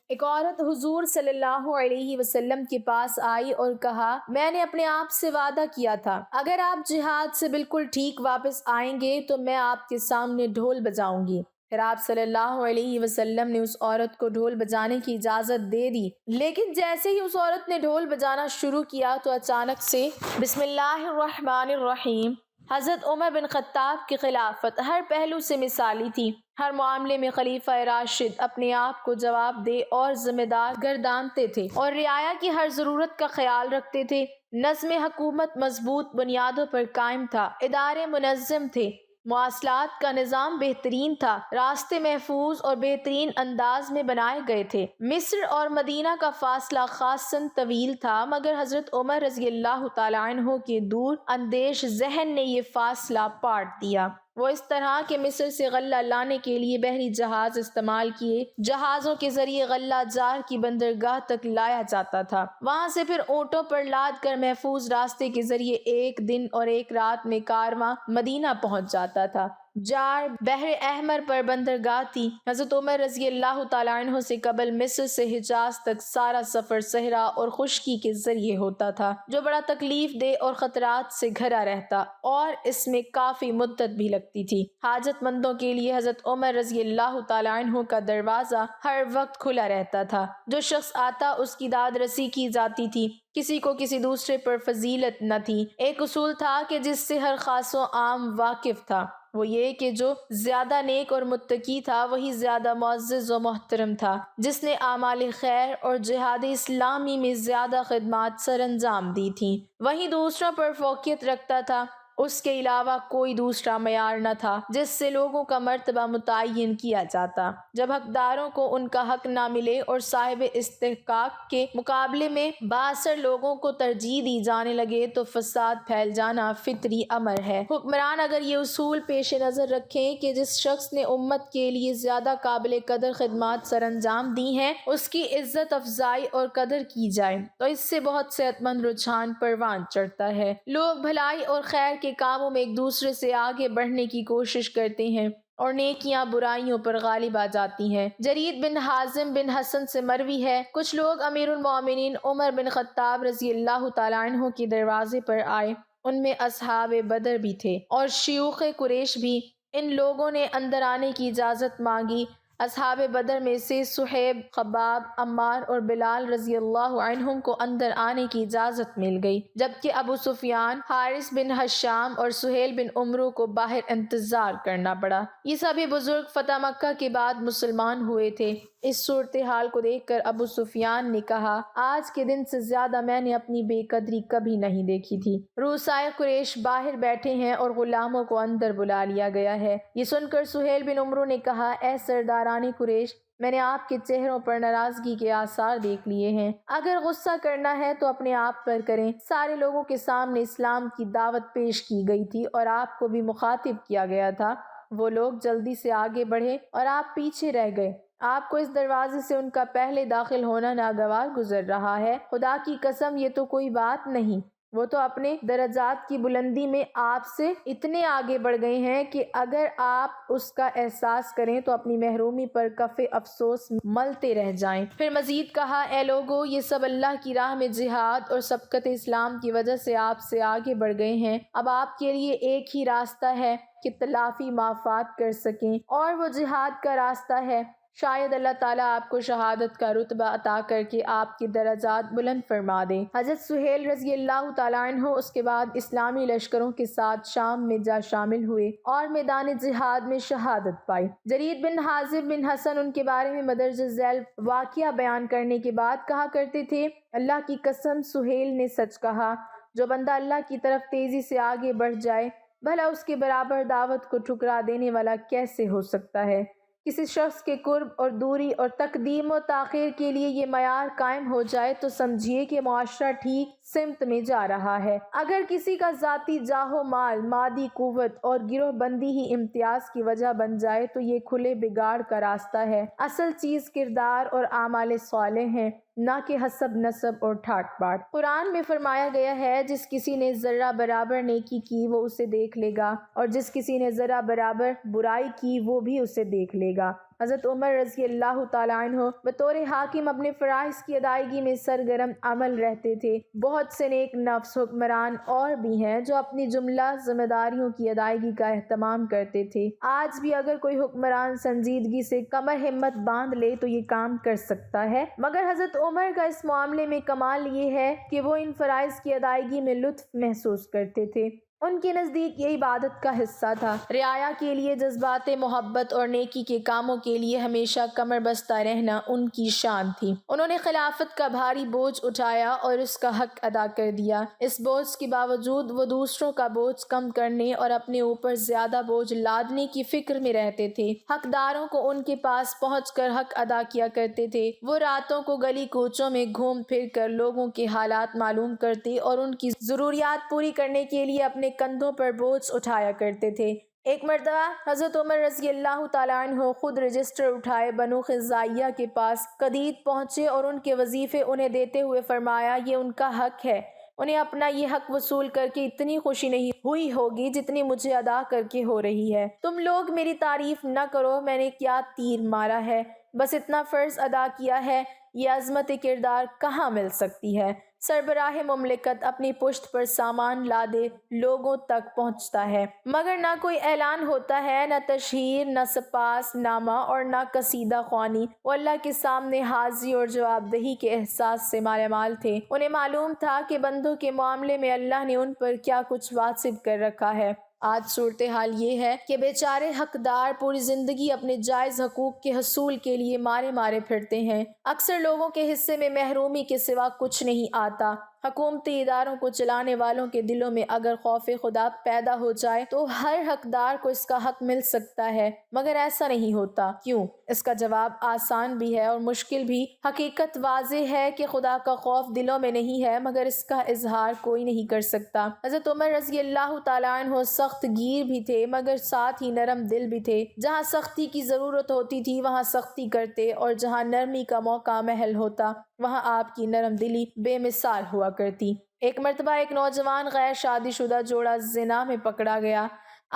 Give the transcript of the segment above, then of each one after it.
ایک عورت حضور صلی اللہ علیہ وسلم کے پاس آئی اور کہا، میں نے اپنے آپ سے وعدہ کیا تھا اگر آپ جہاد سے بالکل ٹھیک واپس آئیں گے تو میں آپ کے سامنے ڈھول بجاؤں گی۔ پھر آپ صلی اللہ علیہ وسلم نے اس عورت کو ڈھول بجانے کی اجازت دے دی، لیکن جیسے ہی اس عورت نے ڈھول بجانا شروع کیا تو اچانک سے بسم اللہ الرحمن الرحیم۔ حضرت عمر بن خطاب کی خلافت ہر پہلو سے مثالی تھی۔ ہر معاملے میں خلیفہ راشد اپنے آپ کو جواب دہ اور ذمہ دار گردانتے تھے اور رعایا کی ہر ضرورت کا خیال رکھتے تھے۔ نظم حکومت مضبوط بنیادوں پر قائم تھا، ادارے منظم تھے، مواصلات کا نظام بہترین تھا، راستے محفوظ اور بہترین انداز میں بنائے گئے تھے۔ مصر اور مدینہ کا فاصلہ خاصاً طویل تھا، مگر حضرت عمر رضی اللہ تعالیٰ عنہ کے دور اندیش ذہن نے یہ فاصلہ پاٹ دیا۔ وہ اس طرح کہ مصر سے غلہ لانے کے لیے بحری جہاز استعمال کیے، جہازوں کے ذریعے غلہ جار کی بندرگاہ تک لایا جاتا تھا، وہاں سے پھر اونٹوں پر لاد کر محفوظ راستے کے ذریعے ایک دن اور ایک رات میں کارواں مدینہ پہنچ جاتا تھا۔ جار بحر احمر پر بندرگاہ تھی۔ حضرت عمر رضی اللہ تعالیٰ عنہ سے قبل مصر سے حجاز تک سارا سفر صحرا اور خشکی کے ذریعے ہوتا تھا، جو بڑا تکلیف دہ اور خطرات سے گھرا رہتا اور اس میں کافی مدت بھی لگتی تھی۔ حاجت مندوں کے لیے حضرت عمر رضی اللہ تعالیٰ عنہ کا دروازہ ہر وقت کھلا رہتا تھا، جو شخص آتا اس کی داد رسی کی جاتی تھی، کسی کو کسی دوسرے پر فضیلت نہ تھی۔ ایک اصول تھا کہ جس سے ہر خاص و عام واقف تھا، وہ یہ کہ جو زیادہ نیک اور متقی تھا وہی زیادہ معزز و محترم تھا۔ جس نے اعمال خیر اور جہاد اسلامی میں زیادہ خدمات سر انجام دی تھیں وہی دوسروں پر فوقیت رکھتا تھا۔ اس کے علاوہ کوئی دوسرا معیار نہ تھا جس سے لوگوں کا مرتبہ متعین کیا جاتا۔ جب حقداروں کو ان کا حق نہ ملے اور صاحب استحقاق کے مقابلے میں بااثر لوگوں کو ترجیح دی جانے لگے تو فساد پھیل جانا فطری امر ہے۔ حکمران اگر یہ اصول پیش نظر رکھیں کہ جس شخص نے امت کے لیے زیادہ قابل قدر خدمات سر انجام دی ہیں اس کی عزت افزائی اور قدر کی جائے تو اس سے بہت صحت مند رجحان پروان چڑھتا ہے۔ لوگ بھلائی اور خیر کے کاموں میں ایک دوسرے سے آگے بڑھنے کی کوشش کرتے ہیں اور نیکیاں برائیوں پر غالب آ جاتی ہیں۔ جرید بن حازم بن حسن سے مروی ہے، کچھ لوگ امیر المومنین عمر بن خطاب رضی اللہ تعالیٰ عنہ کے دروازے پر آئے، ان میں اصحاب بدر بھی تھے اور شیوخ قریش بھی۔ ان لوگوں نے اندر آنے کی اجازت مانگی۔ اصحاب بدر میں سے صہیب، خباب، عمار اور بلال رضی اللہ عنہم کو اندر آنے کی اجازت مل گئی، جبکہ ابو سفیان، حارث بن ہشام اور سہیل بن عمرو کو باہر انتظار کرنا پڑا۔ یہ سبھی بزرگ فتح مکہ کے بعد مسلمان ہوئے تھے۔ اس صورتحال کو دیکھ کر ابو سفیان نے کہا، آج کے دن سے زیادہ میں نے اپنی بے قدری کبھی نہیں دیکھی تھی۔ رؤسائے قریش باہر بیٹھے ہیں اور غلاموں کو اندر بلا لیا گیا ہے۔ یہ سن کر سہیل بن عمرو نے کہا، اے سرداران قریش، میں نے آپ کے چہروں پر ناراضگی کے آثار دیکھ لیے ہیں، اگر غصہ کرنا ہے تو اپنے آپ پر کریں۔ سارے لوگوں کے سامنے اسلام کی دعوت پیش کی گئی تھی اور آپ کو بھی مخاطب کیا گیا تھا۔ وہ لوگ جلدی سے آگے بڑھے اور آپ پیچھے رہ گئے۔ آپ کو اس دروازے سے ان کا پہلے داخل ہونا ناگوار گزر رہا ہے۔ خدا کی قسم یہ تو کوئی بات نہیں، وہ تو اپنے درجات کی بلندی میں آپ سے اتنے آگے بڑھ گئے ہیں کہ اگر آپ اس کا احساس کریں تو اپنی محرومی پر کف افسوس ملتے رہ جائیں۔ پھر مزید کہا، اے لوگو، یہ سب اللہ کی راہ میں جہاد اور سبقت اسلام کی وجہ سے آپ سے آگے بڑھ گئے ہیں۔ اب آپ کے لیے ایک ہی راستہ ہے کہ تلافی مافات کر سکیں اور وہ جہاد کا راستہ ہے۔ شاید اللہ تعالیٰ آپ کو شہادت کا رتبہ عطا کر کے آپ کی درجات بلند فرما دے۔ حضرت سہیل رضی اللہ تعالیٰ عنہ اس کے بعد اسلامی لشکروں کے ساتھ شام میں جا شامل ہوئے اور میدان جہاد میں شہادت پائی۔ جرید بن حازم بن حسن ان کے بارے میں مدرجہ ذیل واقعہ بیان کرنے کے بعد کہا کرتے تھے، اللہ کی قسم سہیل نے سچ کہا۔ جو بندہ اللہ کی طرف تیزی سے آگے بڑھ جائے، بھلا اس کے برابر دعوت کو ٹھکرا دینے والا کیسے ہو سکتا ہے؟ کسی شخص کے قرب اور دوری اور تقدیم و تاخیر کے لیے یہ معیار قائم ہو جائے تو سمجھیے کہ معاشرہ ٹھیک سمت میں جا رہا ہے۔ اگر کسی کا ذاتی جاہ و مال، مادی قوت اور گروہ بندی ہی امتیاز کی وجہ بن جائے تو یہ کھلے بگاڑ کا راستہ ہے۔ اصل چیز کردار اور اعمال صالح ہیں، نہ کہ حسب نسب اور ٹھاٹ باٹ۔ قرآن میں فرمایا گیا ہے، جس کسی نے ذرہ برابر نیکی کی وہ اسے دیکھ لے گا اور جس کسی نے ذرہ برابر برائی کی وہ بھی اسے دیکھ لے گا۔ حضرت عمر رضی اللہ تعالیٰ عنہ بطور حاکم اپنے فرائض کی ادائیگی میں سرگرم عمل رہتے تھے۔ بہت سے نیک نفس حکمران اور بھی ہیں جو اپنی جملہ ذمہ داریوں کی ادائیگی کا اہتمام کرتے تھے۔ آج بھی اگر کوئی حکمران سنجیدگی سے کمر ہمت باندھ لے تو یہ کام کر سکتا ہے، مگر حضرت عمر کا اس معاملے میں کمال یہ ہے کہ وہ ان فرائض کی ادائیگی میں لطف محسوس کرتے تھے۔ ان کے نزدیک یہ عبادت کا حصہ تھا۔ رعایا کے لیے جذبات محبت اور نیکی کے کاموں کے لیے ہمیشہ کمر بستہ رہنا ان کی شان تھی۔ انہوں نے خلافت کا بھاری بوجھ اٹھایا اور اس کا حق ادا کر دیا۔ اس بوجھ کے باوجود وہ دوسروں کا بوجھ کم کرنے اور اپنے اوپر زیادہ بوجھ لادنے کی فکر میں رہتے تھے۔ حقداروں کو ان کے پاس پہنچ کر حق ادا کیا کرتے تھے۔ وہ راتوں کو گلی کوچوں میں گھوم پھر کر لوگوں کے حالات معلوم کرتے اور ان کی ضروریات پوری کرنے کے لیے اپنے کندھوں پر بوجھ اٹھایا کرتے تھے۔ ایک مرتبہ حضرت عمر رضی اللہ تعالیٰ عنہ خود رجسٹر اٹھائے بنو خزاعیہ کے پاس قدید پہنچے اور ان کے وظیفے انہیں دیتے ہوئے فرمایا، یہ ان کا حق ہے، انہیں اپنا یہ حق وصول کر کے اتنی خوشی نہیں ہوئی ہوگی جتنی مجھے ادا کر کے ہو رہی ہے۔ تم لوگ میری تعریف نہ کرو، میں نے کیا تیر مارا ہے، بس اتنا فرض ادا کیا ہے، یہ عظمت کردار کہاں مل سکتی ہے۔ سربراہ مملکت اپنی پشت پر سامان لادے لوگوں تک پہنچتا ہے، مگر نہ کوئی اعلان ہوتا ہے، نہ تشہیر، نہ سپاس نامہ اور نہ قصیدہ خوانی۔ وہ اللہ کے سامنے حاضری اور جواب دہی کے احساس سے مالا مال تھے۔ انہیں معلوم تھا کہ بندوں کے معاملے میں اللہ نے ان پر کیا کچھ واجب کر رکھا ہے۔ آج صورتحال یہ ہے کہ بیچارے حقدار پوری زندگی اپنے جائز حقوق کے حصول کے لیے مارے مارے پھرتے ہیں۔ اکثر لوگوں کے حصے میں محرومی کے سوا کچھ نہیں آتا۔ حکومتی اداروں کو چلانے والوں کے دلوں میں اگر خوف خدا پیدا ہو جائے تو ہر حقدار کو اس کا حق مل سکتا ہے، مگر ایسا نہیں ہوتا۔ کیوں؟ اس کا جواب آسان بھی ہے اور مشکل بھی۔ حقیقت واضح ہے کہ خدا کا خوف دلوں میں نہیں ہے، مگر اس کا اظہار کوئی نہیں کر سکتا۔ حضرت عمر رضی اللہ تعالیٰ عنہ سخت گیر بھی تھے مگر ساتھ ہی نرم دل بھی تھے۔ جہاں سختی کی ضرورت ہوتی تھی وہاں سختی کرتے، اور جہاں نرمی کا موقع محل ہوتا وہاں آپ کی نرم دلی بے مثال ہوا کرتی۔ ایک مرتبہ ایک نوجوان غیر شادی شدہ جوڑا زنا میں پکڑا گیا۔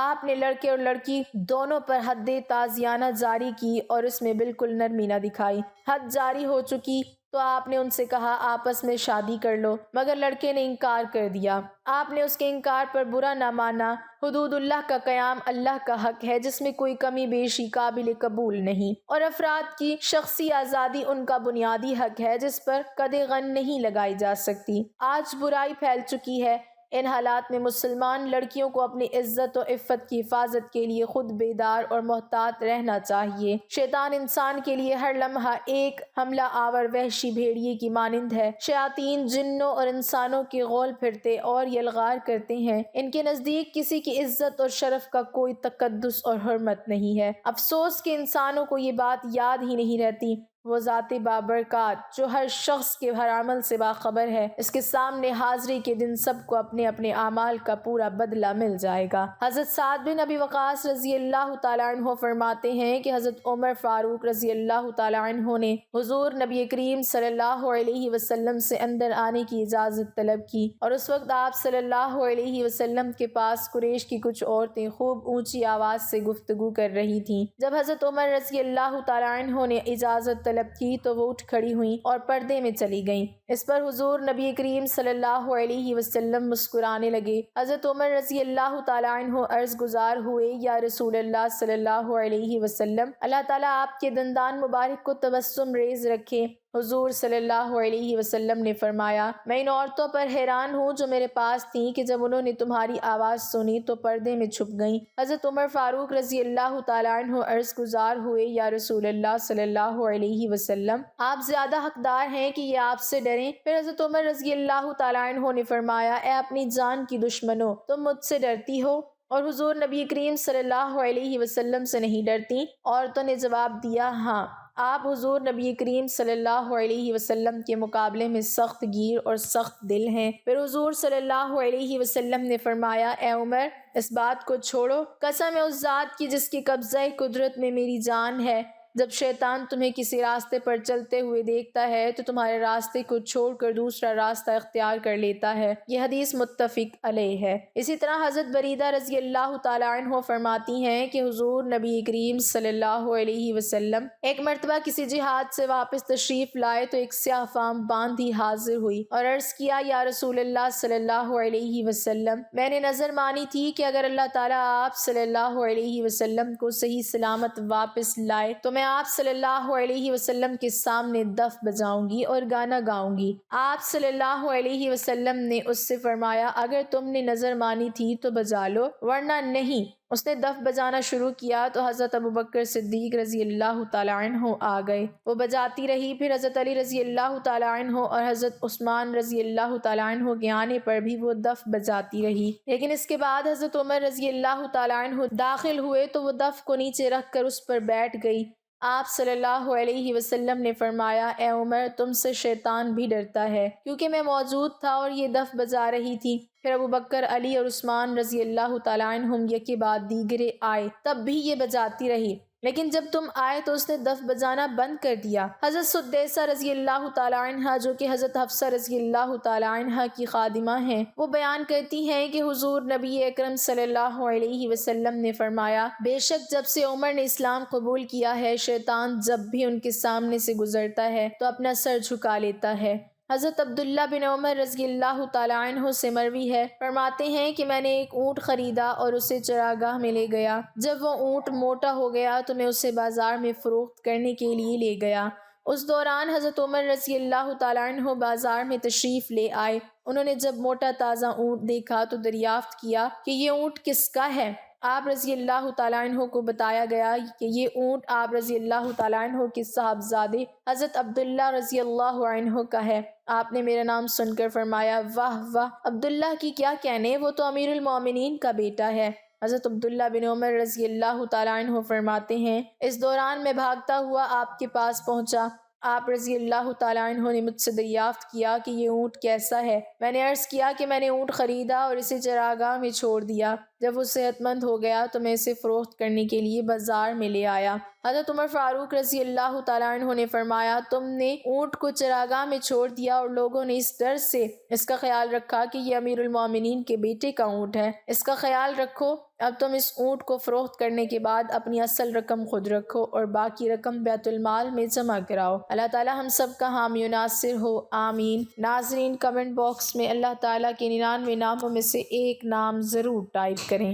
آپ نے لڑکے اور لڑکی دونوں پر حد تعزیرانہ جاری کی اور اس میں بالکل نرمی نہ دکھائی۔ حد جاری ہو چکی تو آپ نے ان سے کہا آپس میں شادی کر لو، مگر لڑکے نے انکار کر دیا۔ آپ نے اس کے انکار پر برا نہ مانا۔ حدود اللہ کا قیام اللہ کا حق ہے جس میں کوئی کمی بیشی قابل قبول نہیں، اور افراد کی شخصی آزادی ان کا بنیادی حق ہے جس پر قدغن نہیں لگائی جا سکتی۔ آج برائی پھیل چکی ہے۔ ان حالات میں مسلمان لڑکیوں کو اپنی عزت و عفت کی حفاظت کے لیے خود بیدار اور محتاط رہنا چاہیے۔ شیطان انسان کے لیے ہر لمحہ ایک حملہ آور وحشی بھیڑیے کی مانند ہے۔ شیاطین جنوں اور انسانوں کے غول پھرتے اور یلغار کرتے ہیں۔ ان کے نزدیک کسی کی عزت اور شرف کا کوئی تقدس اور حرمت نہیں ہے۔ افسوس کہ انسانوں کو یہ بات یاد ہی نہیں رہتی۔ وہ ذات بابرکات جو ہر شخص کے ہر عمل سے باخبر ہے، اس کے سامنے حاضری کے دن سب کو اپنے اپنے اعمال کا پورا بدلہ مل جائے گا۔ حضرت سعد بن ابی وقاص رضی اللہ تعالیٰ عنہ فرماتے ہیں کہ حضرت عمر فاروق رضی اللہ تعالیٰ عنہ نے حضور نبی کریم صلی اللہ علیہ وسلم سے اندر آنے کی اجازت طلب کی، اور اس وقت آپ صلی اللہ علیہ وسلم کے پاس قریش کی کچھ عورتیں خوب اونچی آواز سے گفتگو کر رہی تھیں۔ جب حضرت عمر رضی اللہ تعالیٰ عنہ نے اجازت طلب کی تو وہ اٹھ کھڑی ہوئیں اور پردے میں چلی گئیں۔ اس پر حضور نبی کریم صلی اللہ علیہ وسلم مسکرانے لگے۔ حضرت عمر رضی اللہ تعالیٰ عنہ عرض گزار ہوئے، یا رسول اللہ صلی اللہ علیہ وسلم، اللہ تعالیٰ آپ کے دندان مبارک کو تبسم ریز رکھے۔ حضور صلی اللہ علیہ وسلم نے فرمایا، میں ان عورتوں پر حیران ہوں جو میرے پاس تھیں کہ جب انہوں نے تمہاری آواز سنی تو پردے میں چھپ گئیں۔ حضرت عمر فاروق رضی اللہ تعالیٰ عنہ عرض گزار ہوئے، یا رسول اللہ صلی اللہ علیہ وسلم، آپ زیادہ حقدار ہیں کہ یہ آپ سے ڈریں۔ پھر حضرت عمر رضی اللہ تعالیٰ عنہ نے فرمایا، اے اپنی جان کی دشمنوں، تم مجھ سے ڈرتی ہو اور حضور نبی کریم صلی اللہ علیہ وسلم سے نہیں ڈرتی؟ عورتوں نے جواب دیا، ہاں، آپ حضور نبی کریم صلی اللہ علیہ وسلم کے مقابلے میں سخت گیر اور سخت دل ہیں۔ پھر حضور صلی اللہ علیہ وسلم نے فرمایا، اے عمر، اس بات کو چھوڑو، قسم ہے اس ذات کی جس کی قبضہ قدرت میں میری جان ہے، جب شیطان تمہیں کسی راستے پر چلتے ہوئے دیکھتا ہے تو تمہارے راستے کو چھوڑ کر دوسرا راستہ اختیار کر لیتا ہے۔ یہ حدیث متفق علیہ ہے۔ اسی طرح حضرت بریدہ رضی اللہ تعالیٰ عنہ فرماتی ہیں کہ حضور نبی کریم صلی اللہ علیہ وسلم ایک مرتبہ کسی جہاد سے واپس تشریف لائے تو ایک سیاہ فام باندھی حاضر ہوئی اور عرض کیا، یا رسول اللہ صلی اللہ علیہ وسلم، میں نے نظر مانی تھی کہ اگر اللہ تعالیٰ آپ صلی اللہ علیہ وسلم کو صحیح سلامت واپس لائے تو میں آپ صلی اللہ علیہ وسلم کے سامنے دف بجاؤں گی اور گانا گاؤں گی۔ آپ صلی اللہ علیہ وسلم نے اس سے فرمایا، اگر تم نے نظر مانی تھی تو بجا لو ورنہ نہیں۔ اس نے دف بجانا شروع کیا تو حضرت ابوبکر صدیق رضی اللہ تعالیٰ عنہ آ گئے۔ وہ بجاتی رہی، پھر حضرت علی رضی اللہ تعالیٰ عنہ اور حضرت عثمان رضی اللہ تعالیٰ عنہ کے آنے پر بھی وہ دف بجاتی رہی، لیکن اس کے بعد حضرت عمر رضی اللہ تعالیٰ عنہ داخل ہوئے تو وہ دف کو نیچے رکھ کر اس پر بیٹھ گئی۔ آپ صلی اللہ علیہ وسلم نے فرمایا، اے عمر، تم سے شیطان بھی ڈرتا ہے، کیونکہ میں موجود تھا اور یہ دف بجا رہی تھی۔ پھر ابوبکر، علی اور عثمان رضی اللہ تعالیٰ عنہم یکے بعد دیگرے آئے، تب بھی یہ بجاتی رہی، لیکن جب تم آئے تو اس نے دف بجانا بند کر دیا۔ حضرت سدیسہ رضی اللہ تعالیٰ عنہ، جو کہ حضرت حفصہ رضی اللہ تعالیٰ عنہ کی خادمہ ہیں، وہ بیان کرتی ہیں کہ حضور نبی اکرم صلی اللہ علیہ وسلم نے فرمایا، بے شک جب سے عمر نے اسلام قبول کیا ہے، شیطان جب بھی ان کے سامنے سے گزرتا ہے تو اپنا سر جھکا لیتا ہے۔ حضرت عبداللہ بن عمر رضی اللہ تعالیٰ عنہ سے مروی ہے، فرماتے ہیں کہ میں نے ایک اونٹ خریدا اور اسے چراگاہ میں لے گیا۔ جب وہ اونٹ موٹا ہو گیا تو میں اسے بازار میں فروخت کرنے کے لیے لے گیا۔ اس دوران حضرت عمر رضی اللہ تعالیٰ عنہ بازار میں تشریف لے آئے۔ انہوں نے جب موٹا تازہ اونٹ دیکھا تو دریافت کیا کہ یہ اونٹ کس کا ہے؟ آپ رضی اللہ تعالیٰ عنہ کو بتایا گیا کہ یہ اونٹ آپ رضی اللہ تعالیٰ عنہ کے صاحبزادے حضرت عبداللہ رضی اللہ عنہ کا ہے۔ آپ نے میرا نام سن کر فرمایا، واہ واہ، عبداللہ کی کیا کہنے، وہ تو امیر المومنین کا بیٹا ہے۔ حضرت عبداللہ بن عمر رضی اللہ تعالیٰ عنہ فرماتے ہیں، اس دوران میں بھاگتا ہوا آپ کے پاس پہنچا۔ آپ رضی اللہ تعالیٰ عنہ نے مجھ سے دریافت کیا کہ یہ اونٹ کیسا ہے؟ میں نے عرض کیا کہ میں نے اونٹ خریدا اور اسے چراگاہ میں چھوڑ دیا۔ جب وہ صحت مند ہو گیا تو میں اسے فروخت کرنے کے لیے بازار میں لے آیا۔ حضرت عمر فاروق رضی اللہ تعالیٰ عنہ نے فرمایا، تم نے اونٹ کو چراگاہ میں چھوڑ دیا اور لوگوں نے اس ڈر سے اس کا خیال رکھا کہ یہ امیر المومنین کے بیٹے کا اونٹ ہے۔ اس کا خیال رکھو، اب تم اس اونٹ کو فروخت کرنے کے بعد اپنی اصل رقم خود رکھو اور باقی رقم بیت المال میں جمع کراؤ۔ اللہ تعالیٰ ہم سب کا حامی و ناصر ہو، آمین۔ ناظرین، کمنٹ باکس میں اللہ تعالیٰ کے 99 ناموں میں سے ایک نام ضرور ٹائپ کریں۔